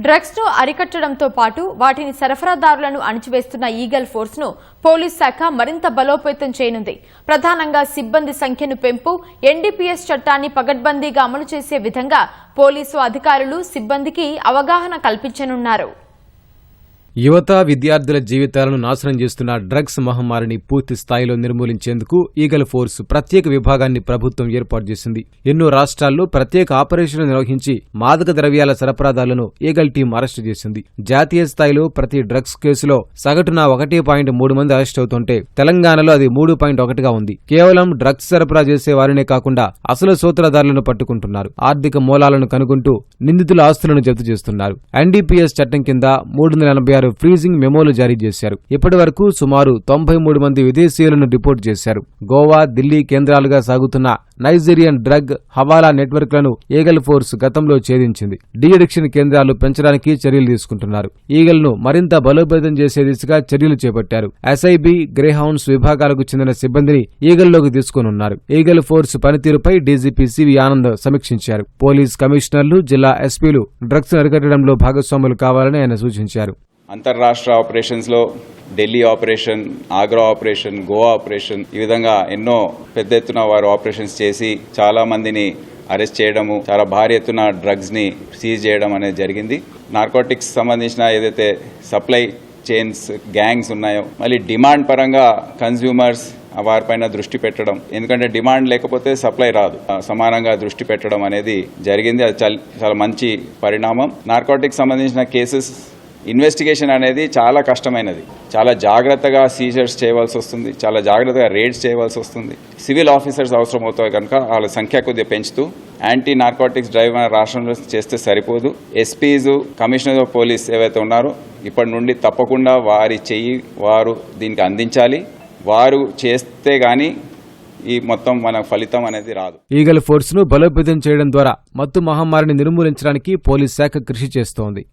Drugs ను అరికట్టడంతో పాటు వాటిని సరఫరాదారులను అణిచివేస్తున్న ఈగల్ ఫోర్స్ ను పోలీస్ శాఖ మరింత బలోపేతం చేయనుంది. ప్రధానంగా సిబ్బంది సంఖ్యను పెంపు, ఎన్డీపీఎస్ చట్టాన్ని పగడ్బందీగా అమలు చేసే విధంగా పోలీసు అధికారులు సిబ్బందికి అవగాహన కల్పించనున్నారు. యువత విద్యార్థుల జీవితాలను నాశనం చేస్తున్న డ్రగ్స్ మహమ్మారిని పూర్తి స్థాయిలో నిర్మూలించేందుకు ఈగల్ ఫోర్స్ ప్రత్యేక విభాగాన్ని ప్రభుత్వం ఏర్పాటు చేసింది. ఎన్నో రాష్ట్రాల్లో ప్రత్యేక ఆపరేషన్లు నిర్వహించి మాదక ద్రవ్యాల సరఫరాదారులను ఈగల్ టీం అరెస్టు చేసింది. జాతీయ స్థాయిలో ప్రతి డ్రగ్స్ కేసులో సగటున 1.3 మంది అరెస్ట్ అవుతుంటే తెలంగాణలో అది 3.1గా ఉంది. కేవలం డ్రగ్స్ సరఫరా చేసే వారినే కాకుండా అసలు సూత్రధారులను పట్టుకుంటున్నారు. ఆర్థిక మూలాలను కనుగొంటూ నిందితుల ఆస్తులను జప్తు చేస్తున్నారు. ఎన్డీపీఎస్ చట్టం కింద 386 ఫ్రీజింగ్ మెమోలు జారీ చేశారు. ఇప్పటి వరకు సుమారు 93 మంది విదేశీయులను రిపోర్ట్ చేశారు. గోవా, ఢిల్లీ కేంద్రాలుగా సాగుతున్న నైజీరియన్ డ్రగ్ హవాలా నెట్వర్క్లను ఈగల్ ఫోర్స్ గతంలో ఛేదించింది. డీ అడిక్షన్ కేంద్రాలు పెంచడానికి చర్యలు తీసుకుంటున్నారు. ఈగల్ ను మరింత బలోపేతం చేసే దిశగా చర్యలు చేపట్టారు. ఎస్ఐబి, గ్రేహౌండ్స్ విభాగాలకు చెందిన సిబ్బందిని ఈగల్లోకి తీసుకోనున్నారు. ఈగల్ ఫోర్స్ పనితీరుపై డీజీపీ సివి ఆనంద్ సమీక్షించారు. పోలీస్ కమిషనర్లు, జిల్లా ఎస్పీలు డ్రగ్స్ అరికట్టడంలో భాగస్వాములు కావాలని ఆయన సూచించారు. అంతర్రాష్ట్ర ఆపరేషన్స్లో Delhi operation, Agra operation, Goa operation, ఈ విధంగా ఎన్నో పెద్ద ఎత్తున వారు ఆపరేషన్స్ చేసి చాలా మందిని అరెస్ట్ చేయడము, చాలా భారీ ఎత్తున డ్రగ్స్ ని సీజ్ చేయడం అనేది జరిగింది. నార్కోటిక్స్ సంబంధించిన ఏదైతే సప్లై చైన్స్ గ్యాంగ్స్ ఉన్నాయో, మళ్ళీ డిమాండ్ పరంగా కన్స్యూమర్స్ వారిపైన దృష్టి పెట్టడం, ఎందుకంటే డిమాండ్ లేకపోతే సప్లై రాదు, సమానంగా దృష్టి పెట్టడం అనేది జరిగింది. అది చాలా మంచి పరిణామం. నార్కోటిక్స్ సంబంధించిన కేసెస్ ఇన్వెస్టిగేషన్ అనేది చాలా కష్టమైనది. చాలా జాగ్రత్తగా సీజర్స్ చేయవలసి వస్తుంది, చాలా జాగ్రత్తగా రేడ్స్ చేయవలసి వస్తుంది. సివిల్ ఆఫీసర్స్ అవసరం అవుతాయి కనుక వాళ్ళ సంఖ్య కొద్దిగా పెంచుతూ యాంటీ నార్కోటిక్స్ డ్రైవ్ మన రాష్ట్రంలో చేస్తే సరిపోదు. ఎస్పీస్, కమిషనర్ ఆఫ్ పోలీస్ ఏవైతే ఉన్నారో ఇప్పటి నుండి తప్పకుండా వారు దీనికి అందించాలి. వారు చేస్తే గాని ఈ మొత్తం మన ఫలితం అనేది రాదు. ఈగల్ ఫోర్స్ ను బలోపేతం చేయడం ద్వారా మత్తు మహమ్మారిని నిర్మూలించడానికి పోలీస్ శాఖ కృషి చేస్తోంది.